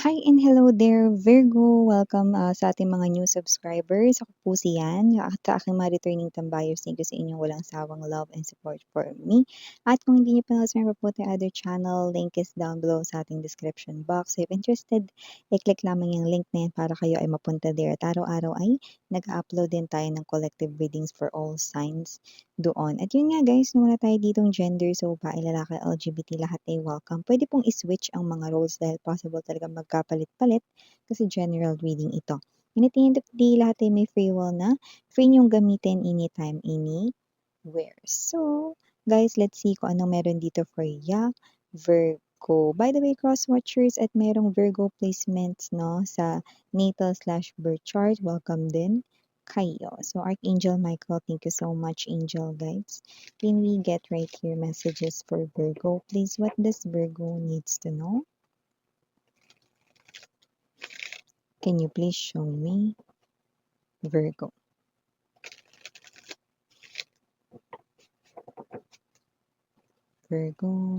Hi and hello there, Virgo. Welcome sa ating mga new subscribers. Ako po si Yan, at sa aking mga returning tambayers. Thank you sa inyong walang sawang love and support for me. At kung hindi niyo pa na-subscribe po tayo other channel, link is down below sa ating description box. So if interested, i-click lamang yung link na yan para kayo ay mapunta there. At araw-araw ay nag-upload din tayo ng collective readings for all signs doon. At yun nga guys, wala tayo ditong gender, so babae, lalaki, LGBT, lahat ay welcome. Pwede pong i-switch ang mga roles dahil possible talaga magkapalit-palit kasi general reading ito. And at the end of the day, lahat ay may free will na free niyong gamitin anytime, anywhere. So, guys, let's see kung anong meron dito for ya, Virgo. By the way, cross-watchers at merong Virgo placements no, sa natal/birth chart, welcome din kayo. So, Archangel Michael, thank you so much, Angel guides. Can we get right here messages for Virgo, please? What does Virgo needs to know? Can you please show me, Virgo? Virgo.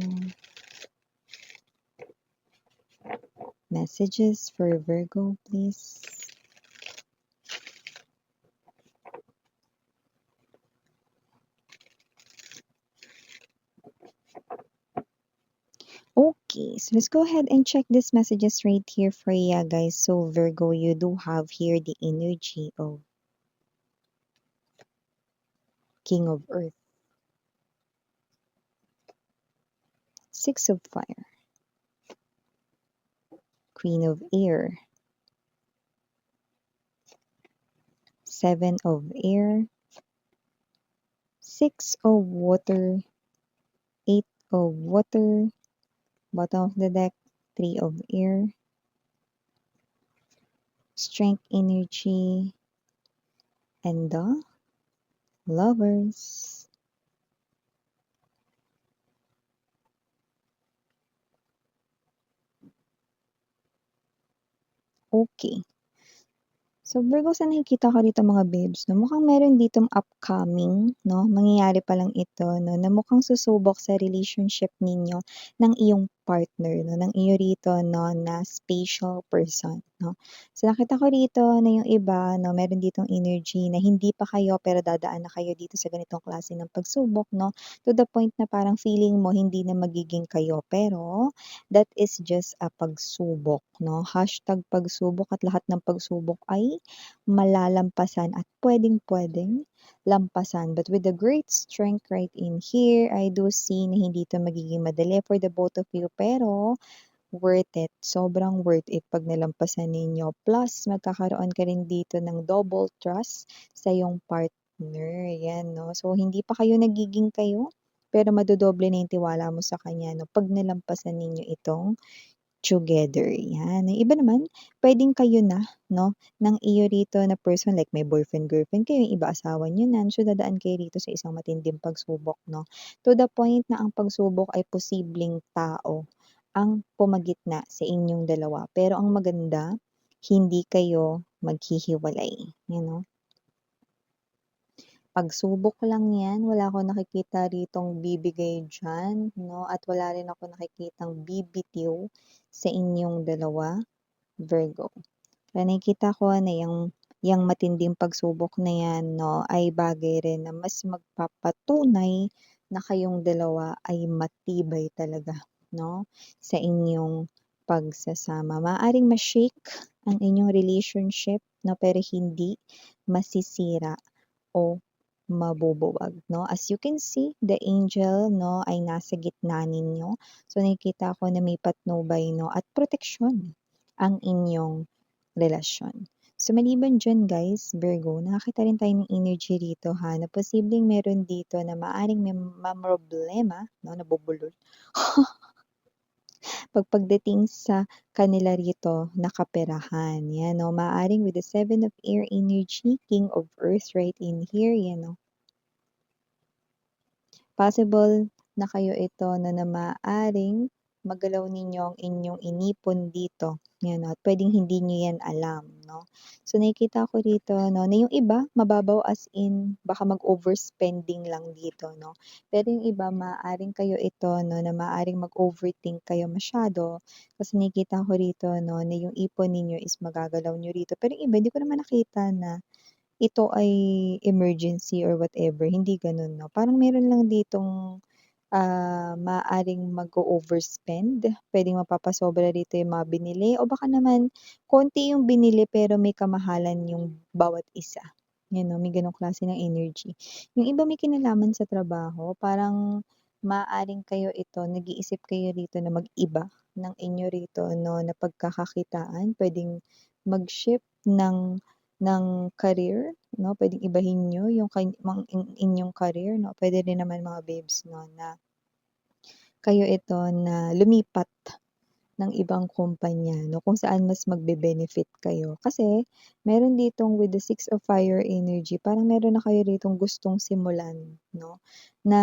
Messages for Virgo, please. Okay, so let's go ahead and check these messages right here for you guys. So Virgo, you do have here the energy of King of Earth, Six of Fire, Queen of Air, Seven of Air, Six of Water, Eight of Water, bottom of the deck, Three of Air, Strength energy, and the Lovers. Okay. So Virgo, sa nakikita ko dito mga babes, no, mukhang meron ditong upcoming, no, mangyayari pa lang ito, no, na mukhang susubok sa relationship ninyo ng iyong partner, no, ng iyo rito, no, na special person, no. So nakita ko rito na yung iba, no, meron ditong energy na hindi pa kayo pero dadaan na kayo dito sa ganitong klase ng pagsubok, no, to the point na parang feeling mo hindi na magiging kayo pero that is just a pagsubok, no. Hashtag pagsubok at lahat ng pagsubok ay malalampasan at pwedeng-pwedeng lampasan. But with the great strength right in here, I do see na hindi ito magiging madali for the both of you. Pero, worth it. Sobrang worth it pag nalampasan ninyo. Plus, magkakaroon ka rin dito ng double trust sa iyong partner. Yan, no? So, hindi pa kayo nagiging kayo, pero madodoble na yung tiwala mo sa kanya, no? Pag nalampasan ninyo itong together, yan. Yung iba naman, puwedeng kayo na 'no, ng iyo rito na person like may boyfriend, girlfriend kayo, yung iba asawa niyo na, so dadaan kayo rito sa isang matinding pagsubok 'no. To the point na ang pagsubok ay posibleng tao ang pumagitna sa inyong dalawa. Pero ang maganda, hindi kayo maghihiwalay, you know. Pagsubok lang 'yan, wala akong nakikita ritong bibigay diyan 'no, at wala rin akong nakikitang bibitiw sa inyong dalawa, Virgo. Kaya nakikita ko na yang matinding pagsubok na 'yan 'no, ay bagay rin na mas magpapatunay na kayong dalawa ay matibay talaga 'no, sa inyong pagsasama. Maaaring ma-shake ang inyong relationship 'no, pero hindi masisira o mabubuwag 'no. As you can see, the angel 'no, ay nasa gitna ninyo. So nakikita ko na may patnubay 'no, at proteksyon ang inyong relasyon. So maliban diyan guys, Virgo, nakakita rin tayo ng energy rito ha, na posibleng meron dito na maaaring may mamroblema 'no, nabubulol, pagdating sa kanila rito na kaperahan, 'yan 'no. Maaaring with the Seven of Air energy, King of Earth right in here, 'yan 'no. Possible na kayo ito na maaaring magalaw ninyo ang inyong inipon dito, 'yan at puwedeng hindi niyo 'yan alam 'no. So nakikita ko rito 'no, na yung iba mababaw as in baka mag-overspending lang dito 'no. Pero yung iba maaaring kayo ito 'no, na maaaring mag-overthink kayo masyado kasi nakikita ko rito 'no, na yung ipon ninyo is magagalaw niyo rito. Pero yung iba hindi ko naman nakita na ito ay emergency or whatever, hindi gano'n 'no. Parang meron lang ditong maaaring mag-o-overspend, puwedeng mapapasobra rito yung mga binili o baka naman konti yung binili pero may kamahalan yung bawat isa, 'yan 'no, may gano'ng klase ng energy. Yung iba may kinalaman sa trabaho, parang maaaring kayo ito nag-iisip kayo rito na mag-iba ng inyo rito 'no, na pagkakakitaan, puwedeng mag-shift ng career 'no, puwedeng ibahin niyo yung inyong career 'no, puwede rin naman mga babes 'no na kayo ito na lumipat ng ibang kumpanya 'no, kung saan mas magbe-benefit kayo. Kasi meron ditong with the Six of Fire energy, parang meron na kayo ditong gustong simulan 'no, na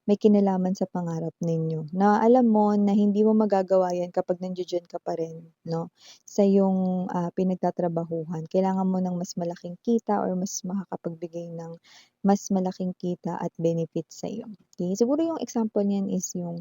may kinalaman sa pangarap ninyo, na alam mo na hindi mo magagawa 'yan kapag nandiya-diyan ka pa rin 'no, sa iyong, pinagtatrabahuhan. Kailangan mo ng mas malaking kita or mas makakapagbigay ng mas malaking kita at benefit sa'yo, okey. Siguro yung example niyan is yung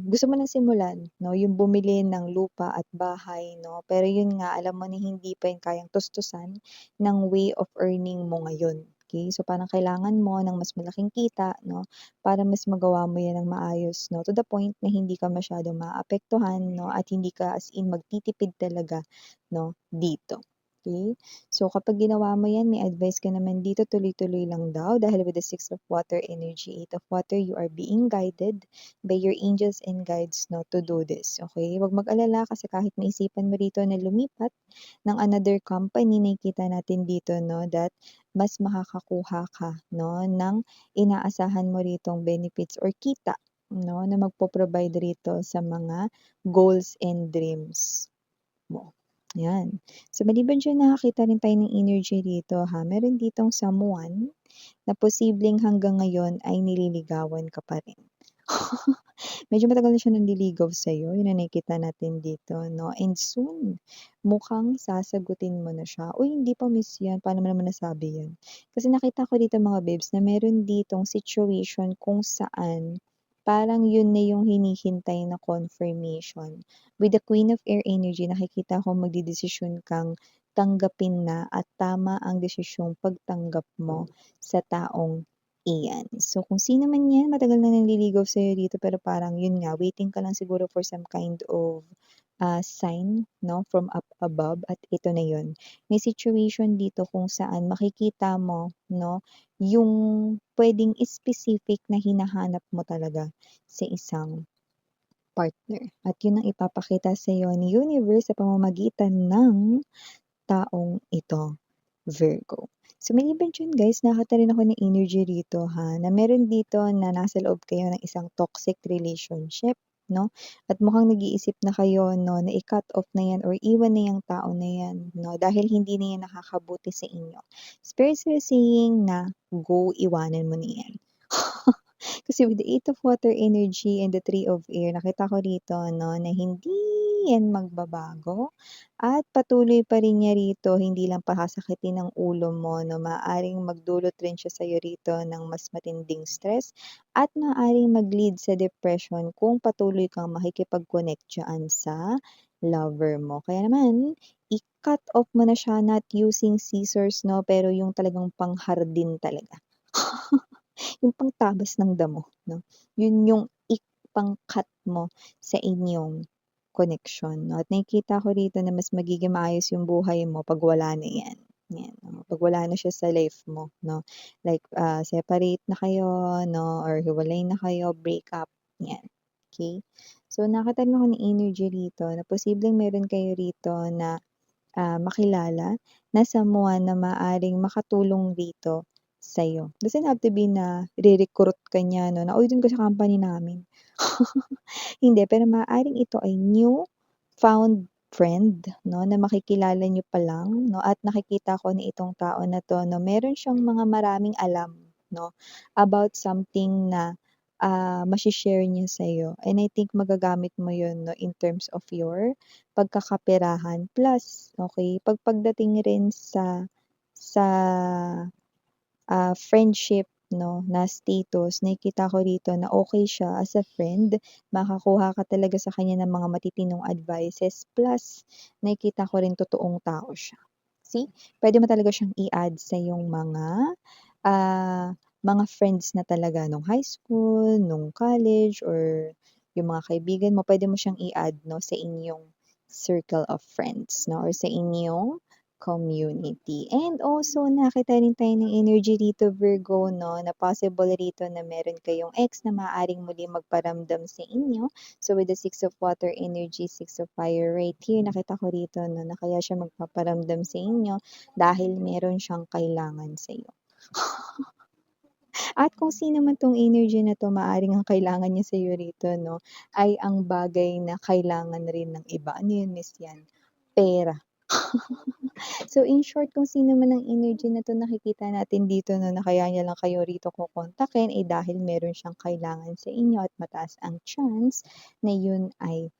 gusto mo ng simulan 'no, yung bumili ng lupa at bahay 'no, pero yun nga alam mo na hindi pa yun kayang tustusan ng way of earning mo ngayon, okey. So parang kailangan mo ng mas malaking kita 'no, para mas magawa mo yan ng maayos 'no, to the point na hindi ka masyadong maaapektuhan 'no, at hindi ka as in magtitipid talaga 'no, dito, okey. So kapag ginawa mo yan may advice ka naman dito, tuloy-tuloy lang daw dahil with the Six of Water energy, Eight of Water, you are being guided by your angels and guides 'no, to do this, okay. Huwag mag-alala kasi kahit maisipan mo rito na lumipat ng another company, nakikita natin dito 'no, that mas makakakuha ka 'no, ng inaasahan mo ritong benefits or kita 'no, na magpo-provide rito sa mga goals and dreams mo, 'yan. So maliban diyan nakakita rin tayo ng energy rito ha, meron ditong someone na posibleng hanggang ngayon ay nililigawan ka pa rin. Medyo matagal na siya nanliligaw sa'yo, yun ang nakikita natin dito 'no, and soon, mukhang sasagutin mo na siya. Uy, hindi pa miss 'yan, paano mo naman nasabi 'yan? Kasi nakita ko dito mga babes na meron ditong situation kung saan parang yun na yung hinihintay na confirmation. With the Queen of Air energy, nakikita ko magdedesisyon kang tanggapin na at tama ang desisyong pagtanggap mo sa taong iyan. So, kung sino man 'yan, matagal na nanliligaw sa'yo dito pero parang yun nga, waiting ka lang siguro for some kind of, sign 'no, from up above at ito na yun. May situation dito kung saan makikita mo 'no, yung puwedeng specific na hinahanap mo talaga sa isang partner at yun ang ipapakita sa'yo ni universe sa pamamagitan ng taong ito. Virgo. So maliban diyan guys, nakakita rin ako ng energy rito ha, na meron dito na nasa loob kayo ng isang toxic relationship 'no, at mukhang nag-iisip na kayo 'no, na i-cut off na 'yan or iwan na 'yang tao na 'yan 'no, dahil hindi na 'yan nakakabuti sa inyo. Spirits are saying na, "Go, iwanan mo na 'yan." Kasi with the Eight of Water energy and the Three of Air, nakita ko rito 'no, na hindi 'yan magbabago at patuloy pa rin niya rito, hindi lang pasasakitin ang ulo mo 'no, maaaring magdulot rin siya sa'yo rito ng mas matinding stress at maaaring mag-lead sa depression kung patuloy kang makikipag-connect diyaan sa lover mo. Kaya naman, i-cut off mo na siya not using scissors 'no, pero yung talagang panghardin talaga. Yung pangtabas ng damo 'no, yun yung pang-cut mo sa inyong connection 'no, at nakikita ko rito na mas magiging maayos yung buhay mo 'pag wala na 'yan, 'yan, oo, 'pag wala na siya sa life mo 'no. Like, separate na kayo 'no or hiwalay na kayo, break up, 'yan, okey. So nakakatanong ako ng energy rito na posibleng meron kayo rito na makilala na someone na maaaring makatulong dito sa'yo. Doesn't have to be na ire-recruit ka niya 'no, na, "Uy, dun ka sa company namin." Hindi, pero maaaring ito ay new found friend 'no, na makikilala niyo pa lang 'no, at nakikita ko na itong tao na 'to 'no, meron siyang mga maraming alam 'no, about something na mashi-share niya sa'yo. And I think magagamit mo yun 'no, in terms of your pagkakaperahan. Plus, okey, pagdating rin sa friendship 'no, na status, nakikita ko rito na okey siya as a friend, makakuha ka talaga sa kanya ng mga matitinong advices, plus nakikita ko rin totoong tao siya. See, puwede mo talaga siyang i-add sa iyong mga friends na talaga nung high school, nung college, or yung mga kaibigan mo, puwede mo siyang i-add 'no, sa inyong circle of friends 'no, or sa inyong community. And also nakita rin tayo ng energy dito Virgo 'no, na possible rito na meron kayong ex na maaaring muli magparamdam sa inyo. So with the Six of Water energy, Six of Fire right here, nakita ko rito 'no, na kaya siya magpaparamdam sa inyo dahil meron siyang kailangan sa'yo. At kung sino man 'tong energy na 'to, maaaring ang kailangan niya sa'yo rito 'no, ay ang bagay na kailangan rin ng iba. Ano yun Miss yan? Pera. So in short, kung sino man ang energy na 'to nakikita natin dito 'no, na kaya niya lang kayo rito kokontakin, eh, dahil meron siyang kailangan sa inyo at mataas ang chance na yun ay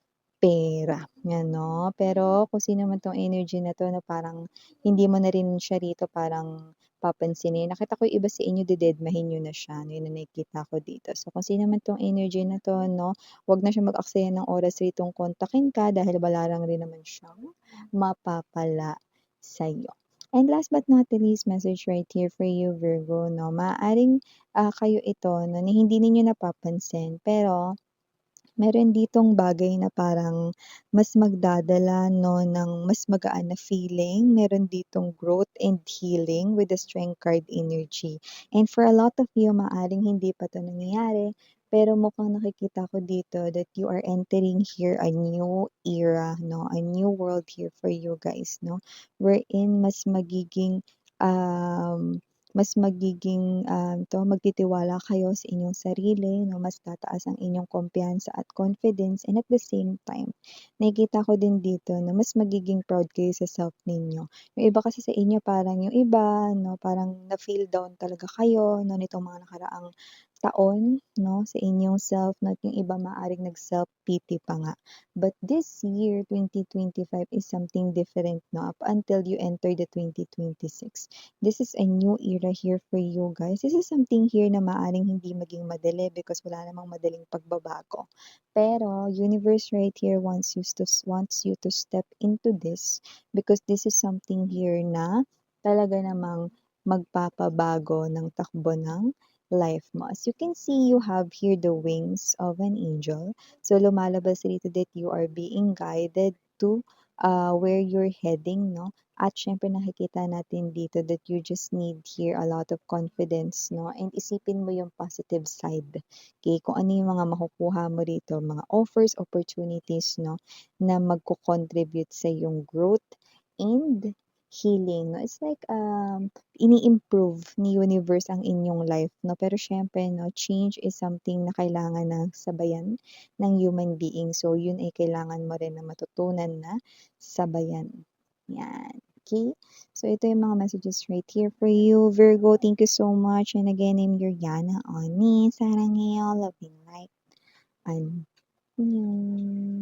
pera, ano. Pero kung sino man 'tong energy na 'to na parang hindi mo na rin siya rito parang papansinin. Nakita ko yung iba sa inyo dededmahin niyo na siya, yun ang nakikita ko dito. So kung sino man 'tong energy na 'to 'no, 'wag na siya mag-aksaya ng oras ritong kontakin ka dahil wala lang rin naman siyang mapapala sa'yo. And last but not the least, message right here for you Virgo 'no, maaaring, kayo ito 'no, na hindi ninyo napapansin pero meron ditong bagay na parang mas magdadala 'no, ng mas magaan na feeling. Meron ditong growth and healing with the Strength card energy. And for a lot of you, maaaring hindi pa 'to nangyayari, pero mukhang nakikita ko dito that you are entering here a new era 'no, a new world here for you guys 'no, wherein magtitiwala kayo sa inyong sarili 'no, mas tataas ang inyong kumpiyansa at confidence, and at the same time, nakikita ko din dito na mas magiging proud kayo sa self ninyo. Yung iba kasi sa inyo parang yung iba 'no, parang na-feel down talaga kayo 'no, nitong mga nakaraang taon 'no, sa inyong self 'no, at yung iba maaaring nag-self-pity pa nga. But this year, 2025 is something different 'no, up until you enter the 2026. This is a new era here for you guys. This is something here na maaaring hindi maging madali because wala namang madaling pagbabago. Pero universe right here wants you to step into this because this is something here na talaga namang magpapabago ng takbo ng life mo. As you can see, you have here the wings of an angel. So lumalabas rito that you are being guided to where you're heading, no? At syempre nakikita natin dito that you just need here a lot of confidence, no? And isipin mo yung positive side. Okay? Kung ano yung mga makukuha mo rito, mga offers, opportunities, no? Na magko-contribute sa yung growth and healing, no? It's like ini-improve ni universe ang inyong life, no? Pero syempre, no, change is something na kailangan na sabayan ng human being. So yun ay kailangan mo rin na matutunan na sabayan. Yan. Okay? So, ito yung mga messages right here for you. Virgo, thank you so much. And again, I'm your Yana Oni. Saranghaeyo, loving light. Annyeong.